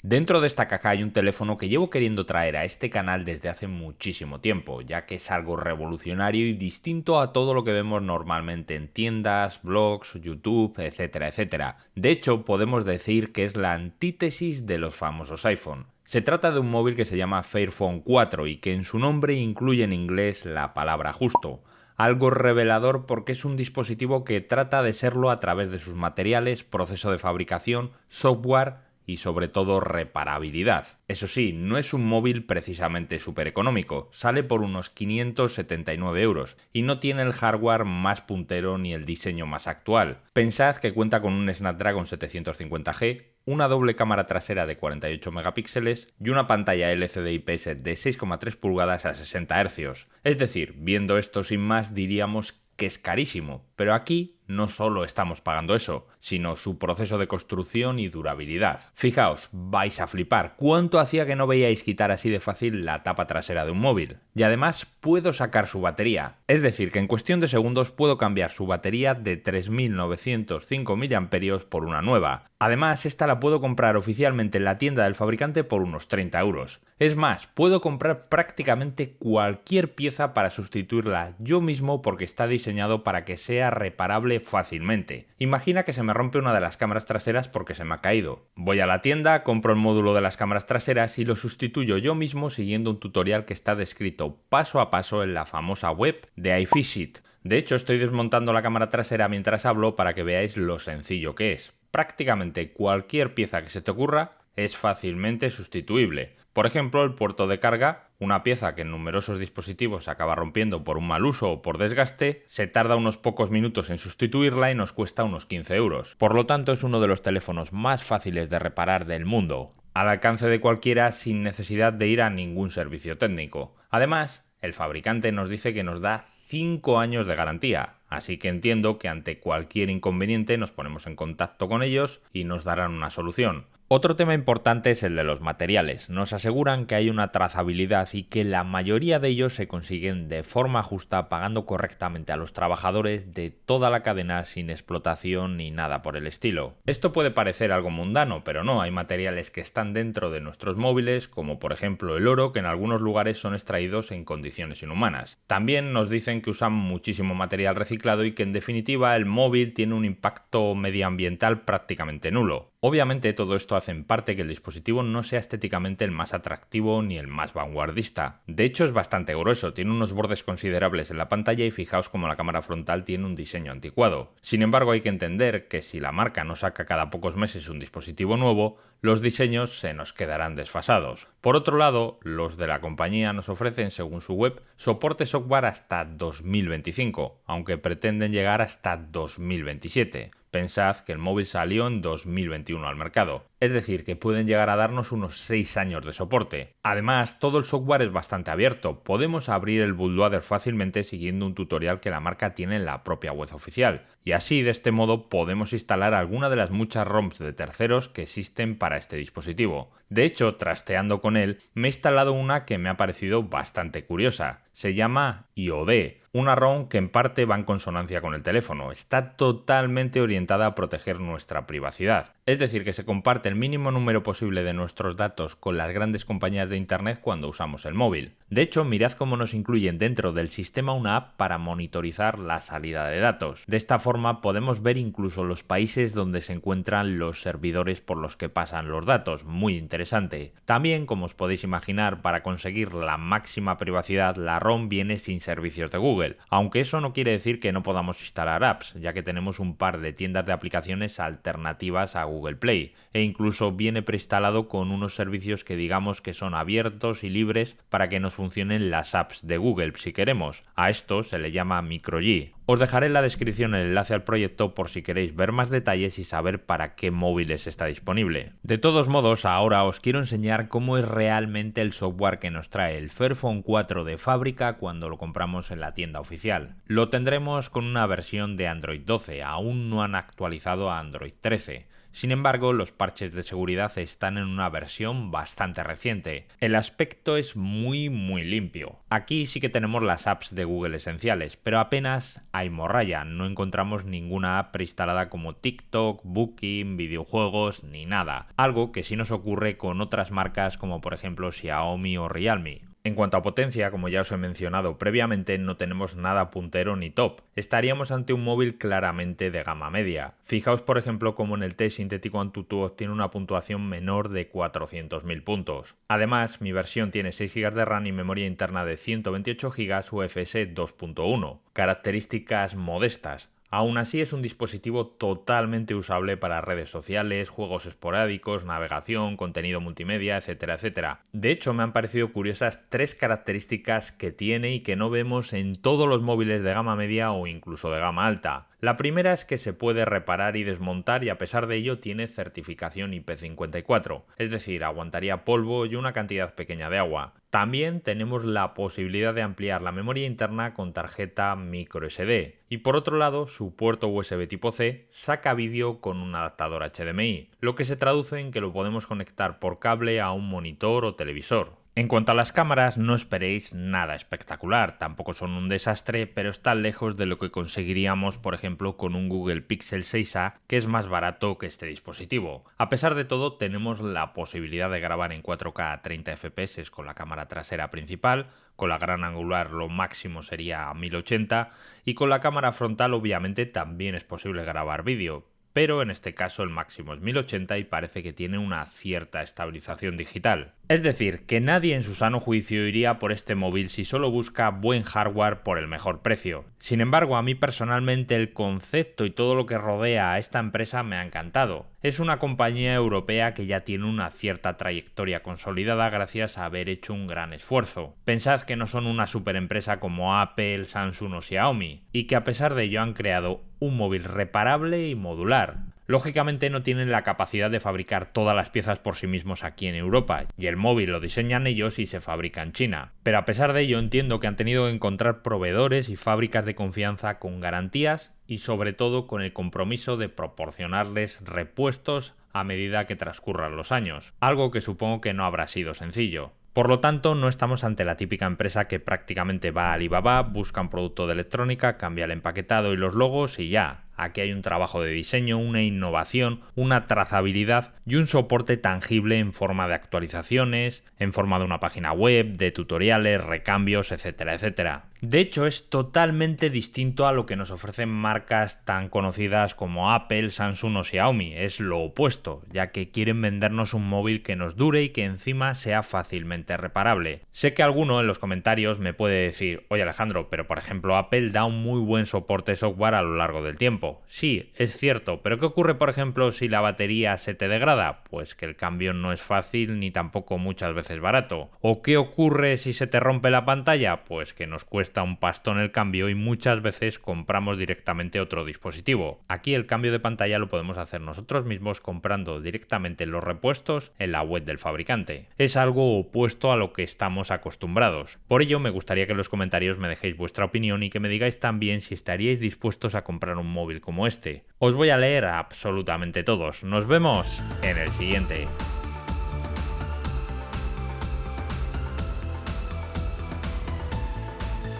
Dentro de esta caja hay un teléfono que llevo queriendo traer a este canal desde hace muchísimo tiempo, ya que es algo revolucionario y distinto a todo lo que vemos normalmente en tiendas, blogs, YouTube, etcétera, etcétera. De hecho, podemos decir que es la antítesis de los famosos iPhone. Se trata de un móvil que se llama Fairphone 4 y que en su nombre incluye en inglés la palabra justo. Algo revelador porque es un dispositivo que trata de serlo a través de sus materiales, proceso de fabricación, software y sobre todo reparabilidad. Eso sí, no es un móvil precisamente súper económico, sale por unos 579 euros y no tiene el hardware más puntero ni el diseño más actual. Pensad que cuenta con un Snapdragon 750G, una doble cámara trasera de 48 megapíxeles y una pantalla LCD IPS de 6,3 pulgadas a 60 Hz. Es decir, viendo esto sin más diríamos que es carísimo, pero aquí no solo estamos pagando eso, sino su proceso de construcción y durabilidad. Fijaos, vais a flipar, ¿cuánto hacía que no veíais quitar así de fácil la tapa trasera de un móvil? Y además puedo sacar su batería, es decir, que en cuestión de segundos puedo cambiar su batería de 3905 mAh por una nueva. Además, esta la puedo comprar oficialmente en la tienda del fabricante por unos 30 euros. Es más, puedo comprar prácticamente cualquier pieza para sustituirla yo mismo porque está diseñado para que sea reparable fácilmente. Imagina que se me rompe una de las cámaras traseras porque se me ha caído. Voy a la tienda, compro el módulo de las cámaras traseras y lo sustituyo yo mismo siguiendo un tutorial que está descrito paso a paso en la famosa web de iFixit. De hecho, estoy desmontando la cámara trasera mientras hablo para que veáis lo sencillo que es. Prácticamente cualquier pieza que se te ocurra es fácilmente sustituible. Por ejemplo, el puerto de carga, una pieza que en numerosos dispositivos se acaba rompiendo por un mal uso o por desgaste, se tarda unos pocos minutos en sustituirla y nos cuesta unos 15 euros. Por lo tanto, es uno de los teléfonos más fáciles de reparar del mundo, al alcance de cualquiera sin necesidad de ir a ningún servicio técnico. Además, el fabricante nos dice que nos da 5 años de garantía, así que entiendo que ante cualquier inconveniente nos ponemos en contacto con ellos y nos darán una solución. Otro tema importante es el de los materiales. Nos aseguran que hay una trazabilidad y que la mayoría de ellos se consiguen de forma justa pagando correctamente a los trabajadores de toda la cadena sin explotación ni nada por el estilo. Esto puede parecer algo mundano, pero no, hay materiales que están dentro de nuestros móviles, como por ejemplo el oro, que en algunos lugares son extraídos en condiciones inhumanas. También nos dicen que usan muchísimo material reciclado y que en definitiva el móvil tiene un impacto medioambiental prácticamente nulo. Obviamente todo esto hace en parte que el dispositivo no sea estéticamente el más atractivo ni el más vanguardista. De hecho es bastante grueso, tiene unos bordes considerables en la pantalla y fijaos como la cámara frontal tiene un diseño anticuado. Sin embargo hay que entender que si la marca no saca cada pocos meses un dispositivo nuevo, los diseños se nos quedarán desfasados. Por otro lado, los de la compañía nos ofrecen, según su web, soporte software hasta 2025, aunque pretenden llegar hasta 2027. Pensad que el móvil salió en 2021 al mercado, es decir, que pueden llegar a darnos unos 6 años de soporte. Además, todo el software es bastante abierto, podemos abrir el bootloader fácilmente siguiendo un tutorial que la marca tiene en la propia web oficial, y así de este modo podemos instalar alguna de las muchas ROMs de terceros que existen para este dispositivo. De hecho, trasteando con él, me he instalado una que me ha parecido bastante curiosa. Se llama iOD, una ROM que en parte va en consonancia con el teléfono. Está totalmente orientada a proteger nuestra privacidad. Es decir, que se comparte el mínimo número posible de nuestros datos con las grandes compañías de internet cuando usamos el móvil. De hecho, mirad cómo nos incluyen dentro del sistema una app para monitorizar la salida de datos. De esta forma podemos ver incluso los países donde se encuentran los servidores por los que pasan los datos. Muy interesante. También, como os podéis imaginar, para conseguir la máxima privacidad, la ROM viene sin servicios de Google, aunque eso no quiere decir que no podamos instalar apps, ya que tenemos un par de tiendas de aplicaciones alternativas a Google Play, e incluso viene preinstalado con unos servicios que digamos que son abiertos y libres para que nos funcionen las apps de Google si queremos. A esto se le llama MicroG. Os dejaré en la descripción el enlace al proyecto por si queréis ver más detalles y saber para qué móviles está disponible. De todos modos, ahora os quiero enseñar cómo es realmente el software que nos trae el Fairphone 4 de fábrica cuando lo compramos en la tienda oficial. Lo tendremos con una versión de Android 12, aún no han actualizado a Android 13. Sin embargo, los parches de seguridad están en una versión bastante reciente. El aspecto es muy limpio. Aquí sí que tenemos las apps de Google esenciales, pero apenas hay morralla, no encontramos ninguna app preinstalada como TikTok, Booking, videojuegos ni nada. Algo que sí nos ocurre con otras marcas como por ejemplo Xiaomi o Realme. En cuanto a potencia, como ya os he mencionado previamente, no tenemos nada puntero ni top. Estaríamos ante un móvil claramente de gama media. Fijaos por ejemplo como en el test sintético AnTuTu obtiene una puntuación menor de 400.000 puntos. Además, mi versión tiene 6 GB de RAM y memoria interna de 128 GB UFS 2.1. Características modestas. Aún así es un dispositivo totalmente usable para redes sociales, juegos esporádicos, navegación, contenido multimedia, etcétera, etcétera. De hecho, me han parecido curiosas 3 características que tiene y que no vemos en todos los móviles de gama media o incluso de gama alta. La primera es que se puede reparar y desmontar y a pesar de ello tiene certificación IP54, es decir, aguantaría polvo y una cantidad pequeña de agua. También tenemos la posibilidad de ampliar la memoria interna con tarjeta microSD. Y por otro lado, su puerto USB tipo C saca vídeo con un adaptador HDMI, lo que se traduce en que lo podemos conectar por cable a un monitor o televisor. En cuanto a las cámaras, no esperéis nada espectacular, tampoco son un desastre, pero están lejos de lo que conseguiríamos, por ejemplo, con un Google Pixel 6a, que es más barato que este dispositivo. A pesar de todo, tenemos la posibilidad de grabar en 4K a 30 FPS con la cámara trasera principal, con la gran angular lo máximo sería 1080 y con la cámara frontal obviamente también es posible grabar vídeo. Pero en este caso el máximo es 1080 y parece que tiene una cierta estabilización digital. Es decir, que nadie en su sano juicio iría por este móvil si solo busca buen hardware por el mejor precio. Sin embargo, a mí personalmente el concepto y todo lo que rodea a esta empresa me ha encantado. Es una compañía europea que ya tiene una cierta trayectoria consolidada gracias a haber hecho un gran esfuerzo. Pensad que no son una superempresa como Apple, Samsung o Xiaomi, y que a pesar de ello han creado un móvil reparable y modular. Lógicamente no tienen la capacidad de fabricar todas las piezas por sí mismos aquí en Europa, y el móvil lo diseñan ellos y se fabrica en China. Pero a pesar de ello entiendo que han tenido que encontrar proveedores y fábricas de confianza con garantías y sobre todo con el compromiso de proporcionarles repuestos a medida que transcurran los años, algo que supongo que no habrá sido sencillo. Por lo tanto, no estamos ante la típica empresa que prácticamente va a Alibaba, busca un producto de electrónica, cambia el empaquetado y los logos y ya. Aquí hay un trabajo de diseño, una innovación, una trazabilidad y un soporte tangible en forma de actualizaciones, en forma de una página web, de tutoriales, recambios, etcétera, etcétera. De hecho, es totalmente distinto a lo que nos ofrecen marcas tan conocidas como Apple, Samsung o Xiaomi. Es lo opuesto, ya que quieren vendernos un móvil que nos dure y que encima sea fácilmente reparable. Sé que alguno en los comentarios me puede decir, oye Alejandro, pero por ejemplo Apple da un muy buen soporte software a lo largo del tiempo. Sí, es cierto, pero ¿qué ocurre por ejemplo si la batería se te degrada? Pues que el cambio no es fácil ni tampoco muchas veces barato. ¿O qué ocurre si se te rompe la pantalla? Pues que nos cuesta un pastón el cambio y muchas veces compramos directamente otro dispositivo. Aquí el cambio de pantalla lo podemos hacer nosotros mismos comprando directamente los repuestos en la web del fabricante. Es algo opuesto a lo que estamos acostumbrados. Por ello me gustaría que en los comentarios me dejéis vuestra opinión y que me digáis también si estaríais dispuestos a comprar un móvil como este. Os voy a leer absolutamente todos. Nos vemos en el siguiente.